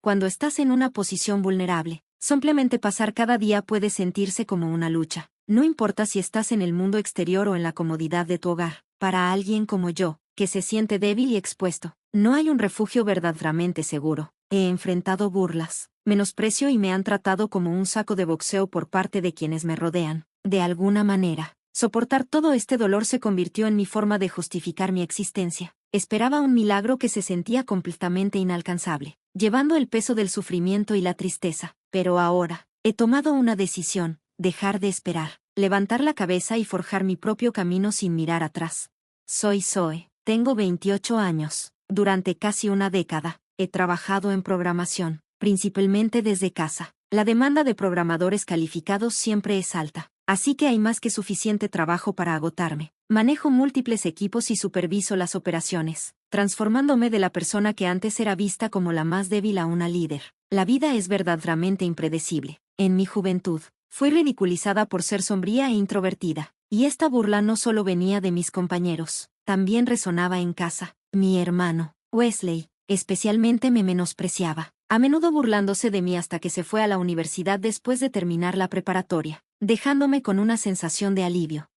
cuando estás en una posición vulnerable, simplemente pasar cada día puede sentirse como una lucha. No importa si estás en el mundo exterior o en la comodidad de tu hogar. Para alguien como yo, que se siente débil y expuesto, no hay un refugio verdaderamente seguro. He enfrentado burlas, menosprecio y me han tratado como un saco de boxeo por parte de quienes me rodean. De alguna manera, soportar todo este dolor se convirtió en mi forma de justificar mi existencia. Esperaba un milagro que se sentía completamente inalcanzable, llevando el peso del sufrimiento y la tristeza. Pero ahora, he tomado una decisión: dejar de esperar, levantar la cabeza y forjar mi propio camino sin mirar atrás. Soy Zoe, tengo 28 años. Durante casi una década, he trabajado en programación, principalmente desde casa. La demanda de programadores calificados siempre es alta, así que hay más que suficiente trabajo para agotarme. Manejo múltiples equipos y superviso las operaciones, transformándome de la persona que antes era vista como la más débil a una líder. La vida es verdaderamente impredecible. En mi juventud, fui ridiculizada por ser sombría e introvertida, y esta burla no solo venía de mis compañeros, también resonaba en casa. Mi hermano, Wesley, especialmente me menospreciaba, a menudo burlándose de mí hasta que se fue a la universidad después de terminar la preparatoria, dejándome con una sensación de alivio.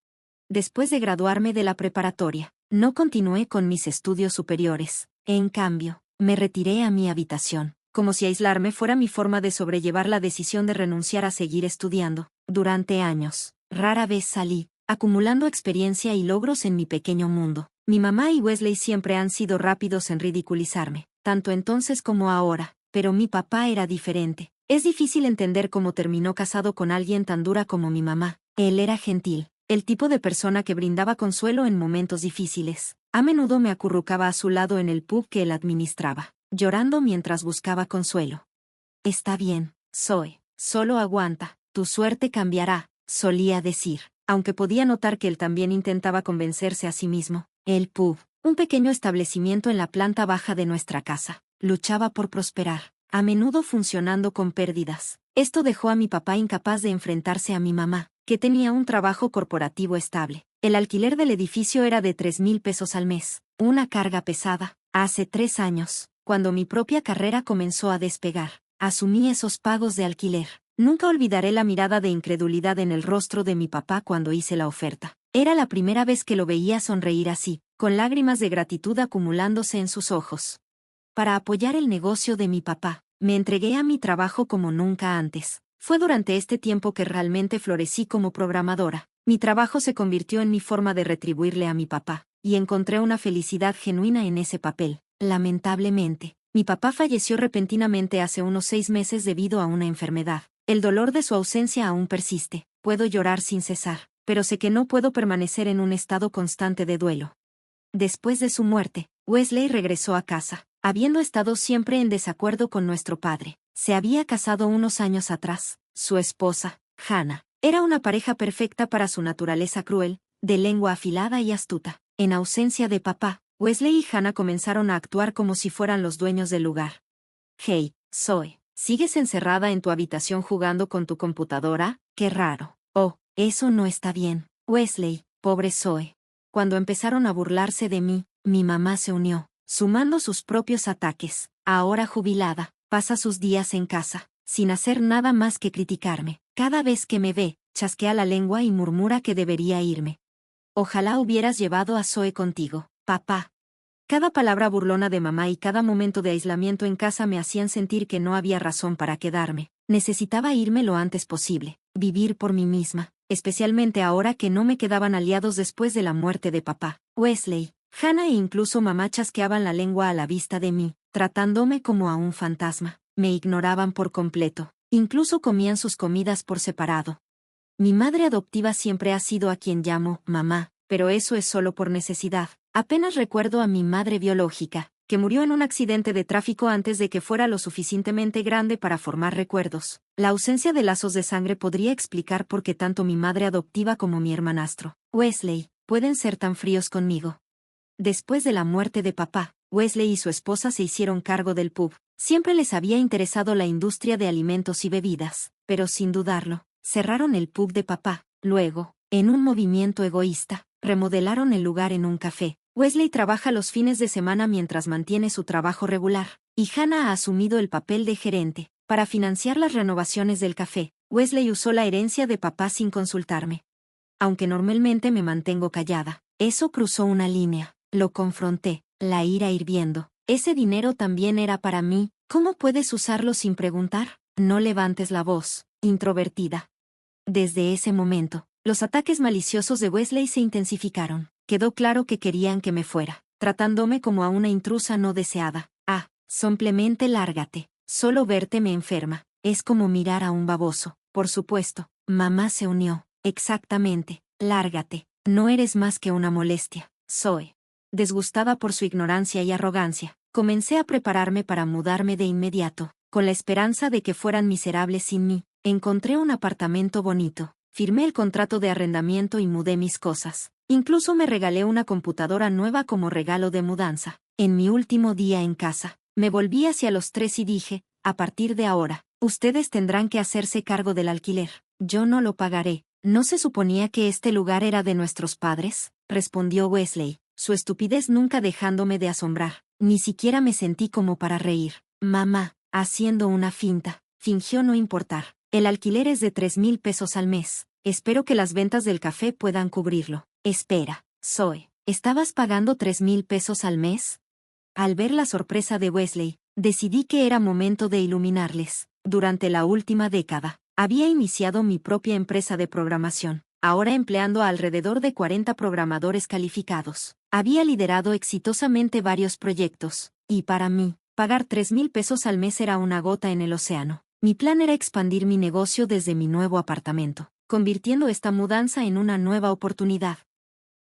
Después de graduarme de la preparatoria, no continué con mis estudios superiores. En cambio, me retiré a mi habitación, como si aislarme fuera mi forma de sobrellevar la decisión de renunciar a seguir estudiando. Durante años, rara vez salí, acumulando experiencia y logros en mi pequeño mundo. Mi mamá y Wesley siempre han sido rápidos en ridiculizarme, tanto entonces como ahora, pero mi papá era diferente. Es difícil entender cómo terminó casado con alguien tan dura como mi mamá. Él era gentil, el tipo de persona que brindaba consuelo en momentos difíciles. A menudo me acurrucaba a su lado en el pub que él administraba, llorando mientras buscaba consuelo. Está bien, Zoe, solo aguanta, tu suerte cambiará, solía decir, aunque podía notar que él también intentaba convencerse a sí mismo. El pub, un pequeño establecimiento en la planta baja de nuestra casa, luchaba por prosperar, a menudo funcionando con pérdidas. Esto dejó a mi papá incapaz de enfrentarse a mi mamá, que tenía un trabajo corporativo estable. El alquiler del edificio era de 3,000 pesos al mes, una carga pesada. Hace 3 años, cuando mi propia carrera comenzó a despegar, asumí esos pagos de alquiler. Nunca olvidaré la mirada de incredulidad en el rostro de mi papá cuando hice la oferta. Era la primera vez que lo veía sonreír así, con lágrimas de gratitud acumulándose en sus ojos. Para apoyar el negocio de mi papá, me entregué a mi trabajo como nunca antes. Fue durante este tiempo que realmente florecí como programadora. Mi trabajo se convirtió en mi forma de retribuirle a mi papá, y encontré una felicidad genuina en ese papel. Lamentablemente, mi papá falleció repentinamente hace unos 6 meses debido a una enfermedad. El dolor de su ausencia aún persiste. Puedo llorar sin cesar, pero sé que no puedo permanecer en un estado constante de duelo. Después de su muerte, Wesley regresó a casa, habiendo estado siempre en desacuerdo con nuestro padre. Se había casado unos años atrás. Su esposa, Hannah, era una pareja perfecta para su naturaleza cruel, de lengua afilada y astuta. En ausencia de papá, Wesley y Hannah comenzaron a actuar como si fueran los dueños del lugar. Hey, Zoe, ¿sigues encerrada en tu habitación jugando con tu computadora? ¡Qué raro! Oh, eso no está bien. Wesley, pobre Zoe. Cuando empezaron a burlarse de mí, mi mamá se unió, sumando sus propios ataques. Ahora jubilada, pasa sus días en casa, sin hacer nada más que criticarme. Cada vez que me ve, chasquea la lengua y murmura que debería irme. Ojalá hubieras llevado a Zoe contigo, papá. Cada palabra burlona de mamá y cada momento de aislamiento en casa me hacían sentir que no había razón para quedarme. Necesitaba irme lo antes posible, vivir por mí misma, especialmente ahora que no me quedaban aliados después de la muerte de papá. Wesley, Hannah e incluso mamá chasqueaban la lengua a la vista de mí, tratándome como a un fantasma. Me ignoraban por completo, incluso comían sus comidas por separado. Mi madre adoptiva siempre ha sido a quien llamo mamá, pero eso es solo por necesidad. Apenas recuerdo a mi madre biológica, que murió en un accidente de tráfico antes de que fuera lo suficientemente grande para formar recuerdos. La ausencia de lazos de sangre podría explicar por qué tanto mi madre adoptiva como mi hermanastro, Wesley, pueden ser tan fríos conmigo. Después de la muerte de papá, Wesley y su esposa se hicieron cargo del pub. Siempre les había interesado la industria de alimentos y bebidas, pero sin dudarlo, cerraron el pub de papá. Luego, en un movimiento egoísta, remodelaron el lugar en un café. Wesley trabaja los fines de semana mientras mantiene su trabajo regular, y Hannah ha asumido el papel de gerente. Para financiar las renovaciones del café, Wesley usó la herencia de papá sin consultarme. Aunque normalmente me mantengo callada, eso cruzó una línea. Lo confronté, la ira hirviendo. Ese dinero también era para mí. ¿Cómo puedes usarlo sin preguntar? No levantes la voz, introvertida. Desde ese momento, los ataques maliciosos de Wesley se intensificaron. Quedó claro que querían que me fuera, tratándome como a una intrusa no deseada. Simplemente lárgate. Solo verte me enferma. Es como mirar a un baboso. Por supuesto, mamá se unió. Exactamente. Lárgate. No eres más que una molestia. Soy. Desgustada por su ignorancia y arrogancia, comencé a prepararme para mudarme de inmediato, con la esperanza de que fueran miserables sin mí. Encontré un apartamento bonito, firmé el contrato de arrendamiento y mudé mis cosas. Incluso me regalé una computadora nueva como regalo de mudanza. En mi último día en casa, me volví hacia los tres y dije, a partir de ahora, ustedes tendrán que hacerse cargo del alquiler. Yo no lo pagaré. ¿No se suponía que este lugar era de nuestros padres?, respondió Wesley, su estupidez nunca dejándome de asombrar. Ni siquiera me sentí como para reír. Mamá, haciendo una finta, fingió no importar. El alquiler es de 3,000 pesos al mes. Espero que las ventas del café puedan cubrirlo. Espera, Zoe, ¿estabas pagando 3,000 pesos al mes? Al ver la sorpresa de Wesley, decidí que era momento de iluminarles. Durante la última década, había iniciado mi propia empresa de programación, ahora empleando a alrededor de 40 programadores calificados. Había liderado exitosamente varios proyectos, y para mí, pagar 3,000 pesos al mes era una gota en el océano. Mi plan era expandir mi negocio desde mi nuevo apartamento, convirtiendo esta mudanza en una nueva oportunidad.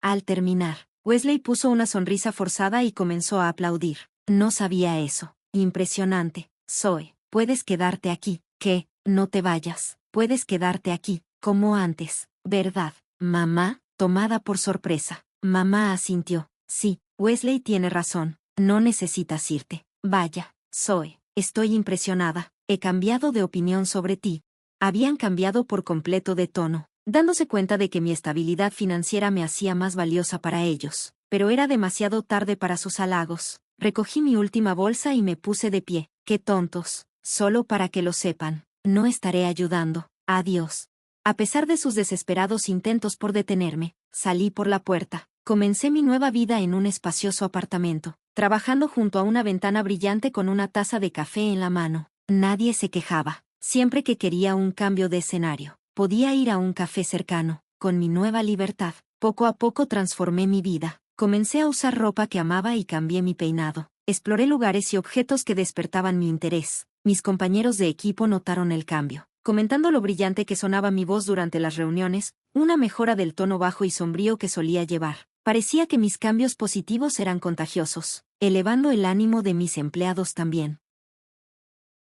Al terminar, Wesley puso una sonrisa forzada y comenzó a aplaudir. No sabía eso. Impresionante. Zoe, puedes quedarte aquí. ¿Qué? No te vayas. Puedes quedarte aquí, como antes, ¿verdad, mamá? Tomada por sorpresa, mamá asintió. Sí, Wesley tiene razón. No necesitas irte. Vaya, Zoe, estoy impresionada. He cambiado de opinión sobre ti. Habían cambiado por completo de tono, dándose cuenta de que mi estabilidad financiera me hacía más valiosa para ellos. Pero era demasiado tarde para sus halagos. Recogí mi última bolsa y me puse de pie. ¡Qué tontos! Solo para que lo sepan, no estaré ayudando. Adiós. A pesar de sus desesperados intentos por detenerme, salí por la puerta. Comencé mi nueva vida en un espacioso apartamento, trabajando junto a una ventana brillante con una taza de café en la mano. Nadie se quejaba. Siempre que quería un cambio de escenario, podía ir a un café cercano. Con mi nueva libertad, poco a poco transformé mi vida. Comencé a usar ropa que amaba y cambié mi peinado. Exploré lugares y objetos que despertaban mi interés. Mis compañeros de equipo notaron el cambio, comentando lo brillante que sonaba mi voz durante las reuniones, una mejora del tono bajo y sombrío que solía llevar. Parecía que mis cambios positivos eran contagiosos, elevando el ánimo de mis empleados también.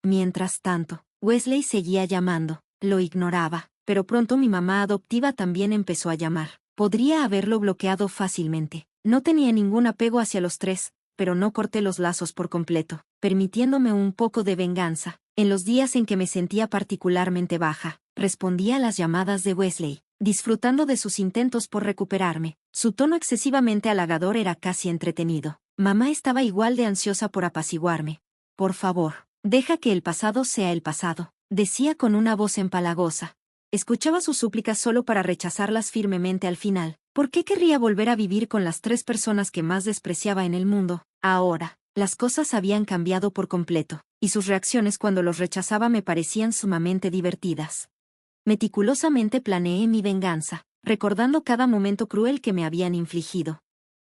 Mientras tanto, Wesley seguía llamando. Lo ignoraba, pero pronto mi mamá adoptiva también empezó a llamar. Podría haberlo bloqueado fácilmente. No tenía ningún apego hacia los tres, pero no corté los lazos por completo, permitiéndome un poco de venganza. En los días en que me sentía particularmente baja, respondía a las llamadas de Wesley, disfrutando de sus intentos por recuperarme. Su tono excesivamente halagador era casi entretenido. Mamá estaba igual de ansiosa por apaciguarme. Por favor, deja que el pasado sea el pasado, decía con una voz empalagosa. Escuchaba sus súplicas solo para rechazarlas firmemente al final. ¿Por qué querría volver a vivir con las tres personas que más despreciaba en el mundo? Ahora, las cosas habían cambiado por completo, y sus reacciones cuando los rechazaba me parecían sumamente divertidas. Meticulosamente planeé mi venganza, recordando cada momento cruel que me habían infligido.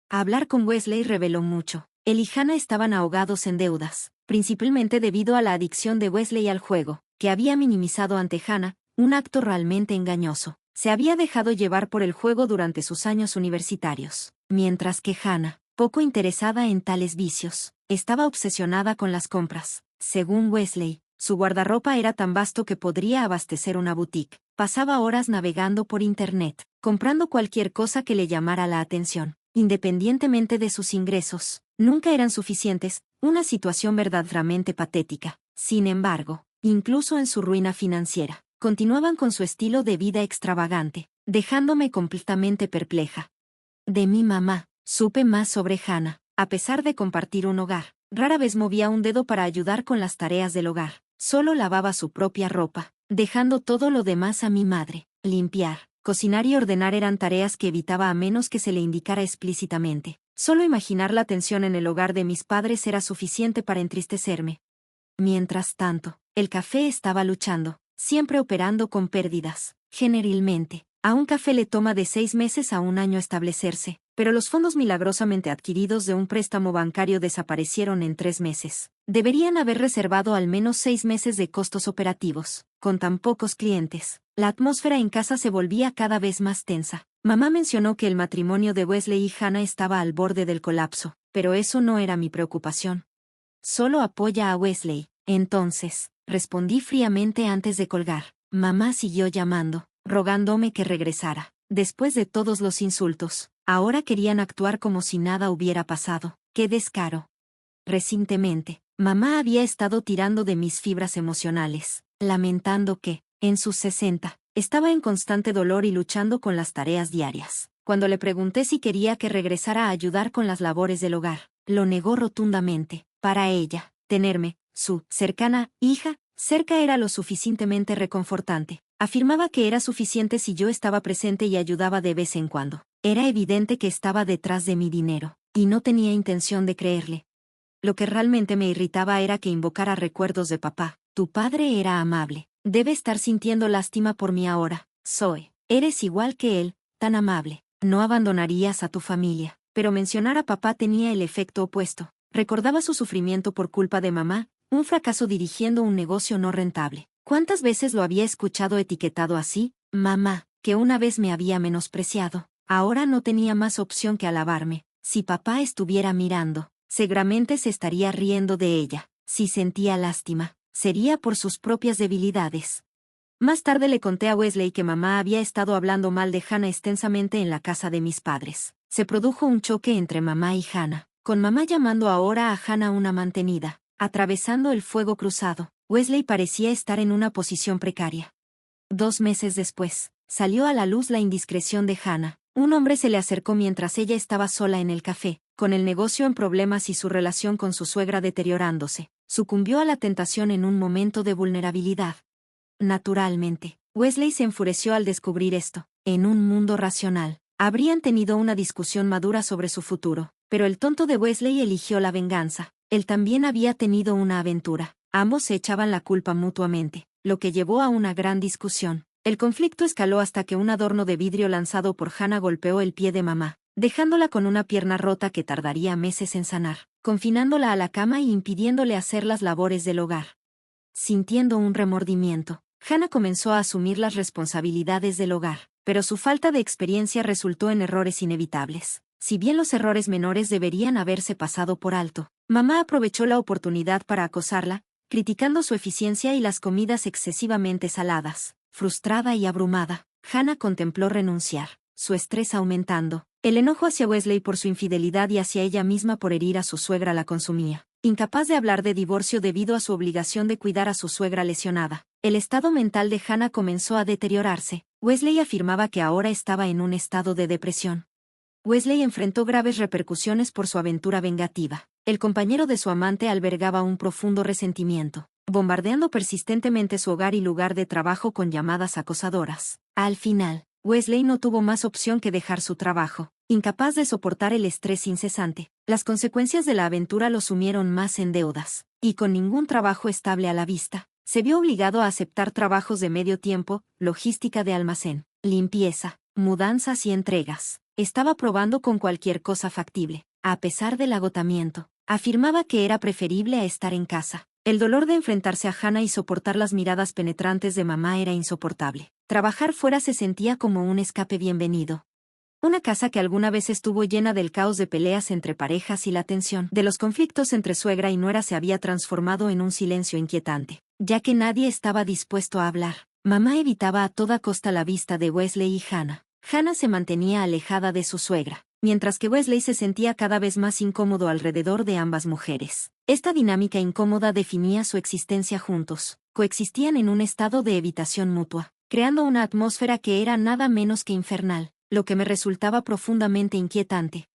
Hablar con Wesley reveló mucho. Él y Hannah estaban ahogados en deudas, principalmente debido a la adicción de Wesley al juego, que había minimizado ante Hannah, un acto realmente engañoso. Se había dejado llevar por el juego durante sus años universitarios, mientras que Hannah, poco interesada en tales vicios, estaba obsesionada con las compras. Según Wesley, su guardarropa era tan vasto que podría abastecer una boutique. Pasaba horas navegando por Internet, comprando cualquier cosa que le llamara la atención, independientemente de sus ingresos. Nunca eran suficientes, una situación verdaderamente patética. Sin embargo, incluso en su ruina financiera, continuaban con su estilo de vida extravagante, dejándome completamente perpleja. De mi mamá, Supe más sobre Hannah. A pesar de compartir un hogar, rara vez movía un dedo para ayudar con las tareas del hogar. Solo lavaba su propia ropa, dejando todo lo demás a mi madre. Limpiar, cocinar y ordenar eran tareas que evitaba a menos que se le indicara explícitamente. Solo imaginar la tensión en el hogar de mis padres era suficiente para entristecerme. Mientras tanto, el café estaba luchando, siempre operando con pérdidas. Generalmente, a un café le toma de 6 meses a un año establecerse, pero los fondos milagrosamente adquiridos de un préstamo bancario desaparecieron en 3 meses. Deberían haber reservado al menos 6 meses de costos operativos. Con tan pocos clientes, la atmósfera en casa se volvía cada vez más tensa. Mamá mencionó que el matrimonio de Wesley y Hannah estaba al borde del colapso, pero eso no era mi preocupación. Solo apoya a Wesley. Entonces, respondí fríamente antes de colgar. Mamá siguió llamando, rogándome que regresara. Después de todos los insultos, ahora querían actuar como si nada hubiera pasado. ¡Qué descaro! Recientemente, mamá había estado tirando de mis fibras emocionales, lamentando que, en sus 60, estaba en constante dolor y luchando con las tareas diarias. Cuando le pregunté si quería que regresara a ayudar con las labores del hogar, lo negó rotundamente. Para ella, tenerme, su cercana hija, cerca era lo suficientemente reconfortante. Afirmaba que era suficiente si yo estaba presente y ayudaba de vez en cuando. Era evidente que estaba detrás de mi dinero, y no tenía intención de creerle. Lo que realmente me irritaba era que invocara recuerdos de papá. Tu padre era amable. Debe estar sintiendo lástima por mí ahora. Zoe, eres igual que él, tan amable. No abandonarías a tu familia. Pero mencionar a papá tenía el efecto opuesto. Recordaba su sufrimiento por culpa de mamá, un fracaso dirigiendo un negocio no rentable. ¿Cuántas veces lo había escuchado etiquetado así? Mamá, que una vez me había menospreciado. Ahora no tenía más opción que alabarme. Si papá estuviera mirando, seguramente se estaría riendo de ella. Si sentía lástima, sería por sus propias debilidades. Más tarde le conté a Wesley que mamá había estado hablando mal de Hannah extensamente en la casa de mis padres. Se produjo un choque entre mamá y Hannah, con mamá llamando ahora a Hannah una mantenida. Atravesando el fuego cruzado, Wesley parecía estar en una posición precaria. 2 meses después, salió a la luz la indiscreción de Hannah. Un hombre se le acercó mientras ella estaba sola en el café, con el negocio en problemas y su relación con su suegra deteriorándose. Sucumbió a la tentación en un momento de vulnerabilidad. Naturalmente, Wesley se enfureció al descubrir esto. En un mundo racional, habrían tenido una discusión madura sobre su futuro, pero el tonto de Wesley eligió la venganza. Él también había tenido una aventura. Ambos se echaban la culpa mutuamente, lo que llevó a una gran discusión. El conflicto escaló hasta que un adorno de vidrio lanzado por Hannah golpeó el pie de mamá, dejándola con una pierna rota que tardaría meses en sanar, confinándola a la cama y impidiéndole hacer las labores del hogar. Sintiendo un remordimiento, Hannah comenzó a asumir las responsabilidades del hogar, pero su falta de experiencia resultó en errores inevitables. Si bien los errores menores deberían haberse pasado por alto, mamá aprovechó la oportunidad para acosarla, criticando su eficiencia y las comidas excesivamente saladas. Frustrada y abrumada, Hannah contempló renunciar, su estrés aumentando. El enojo hacia Wesley por su infidelidad y hacia ella misma por herir a su suegra la consumía. Incapaz de hablar de divorcio debido a su obligación de cuidar a su suegra lesionada, el estado mental de Hannah comenzó a deteriorarse. Wesley afirmaba que ahora estaba en un estado de depresión. Wesley enfrentó graves repercusiones por su aventura vengativa. El compañero de su amante albergaba un profundo resentimiento, bombardeando persistentemente su hogar y lugar de trabajo con llamadas acosadoras. Al final, Wesley no tuvo más opción que dejar su trabajo, incapaz de soportar el estrés incesante. Las consecuencias de la aventura lo sumieron más en deudas, y con ningún trabajo estable a la vista, se vio obligado a aceptar trabajos de medio tiempo, logística de almacén, limpieza, mudanzas y entregas. Estaba probando con cualquier cosa factible. A pesar del agotamiento, afirmaba que era preferible a estar en casa. El dolor de enfrentarse a Hannah y soportar las miradas penetrantes de mamá era insoportable. Trabajar fuera se sentía como un escape bienvenido. Una casa que alguna vez estuvo llena del caos de peleas entre parejas y la tensión de los conflictos entre suegra y nuera se había transformado en un silencio inquietante, ya que nadie estaba dispuesto a hablar. Mamá evitaba a toda costa la vista de Wesley y Hannah. Hannah se mantenía alejada de su suegra, mientras que Wesley se sentía cada vez más incómodo alrededor de ambas mujeres. Esta dinámica incómoda definía su existencia juntos. Coexistían en un estado de evitación mutua, creando una atmósfera que era nada menos que infernal, lo que me resultaba profundamente inquietante.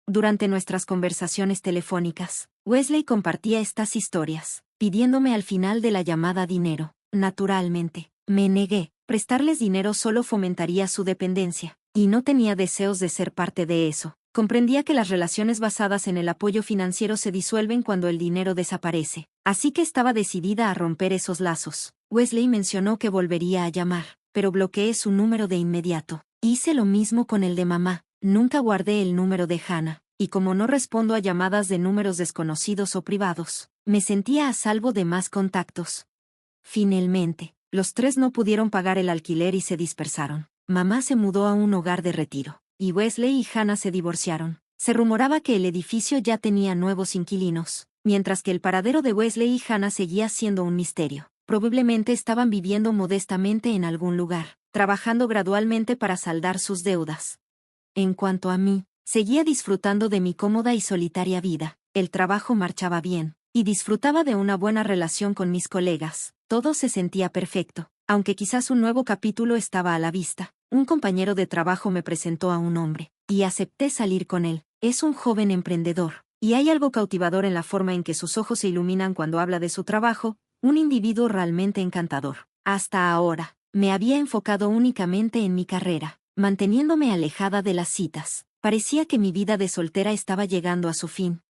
Durante nuestras conversaciones telefónicas, Wesley compartía estas historias, pidiéndome al final de la llamada dinero. Naturalmente, me negué. Prestarles dinero solo fomentaría su dependencia, y no tenía deseos de ser parte de eso. Comprendía que las relaciones basadas en el apoyo financiero se disuelven cuando el dinero desaparece, así que estaba decidida a romper esos lazos. Wesley mencionó que volvería a llamar, pero bloqueé su número de inmediato. Hice lo mismo con el de mamá. Nunca guardé el número de Hannah, y como no respondo a llamadas de números desconocidos o privados, me sentía a salvo de más contactos. Finalmente, los tres no pudieron pagar el alquiler y se dispersaron. Mamá se mudó a un hogar de retiro, y Wesley y Hannah se divorciaron. Se rumoraba que el edificio ya tenía nuevos inquilinos, mientras que el paradero de Wesley y Hannah seguía siendo un misterio. Probablemente estaban viviendo modestamente en algún lugar, trabajando gradualmente para saldar sus deudas. En cuanto a mí, seguía disfrutando de mi cómoda y solitaria vida. El trabajo marchaba bien, y disfrutaba de una buena relación con mis colegas. Todo se sentía perfecto, aunque quizás un nuevo capítulo estaba a la vista. Un compañero de trabajo me presentó a un hombre, y acepté salir con él. Es un joven emprendedor, y hay algo cautivador en la forma en que sus ojos se iluminan cuando habla de su trabajo, un individuo realmente encantador. Hasta ahora, me había enfocado únicamente en mi carrera, manteniéndome alejada de las citas. Parecía que mi vida de soltera estaba llegando a su fin,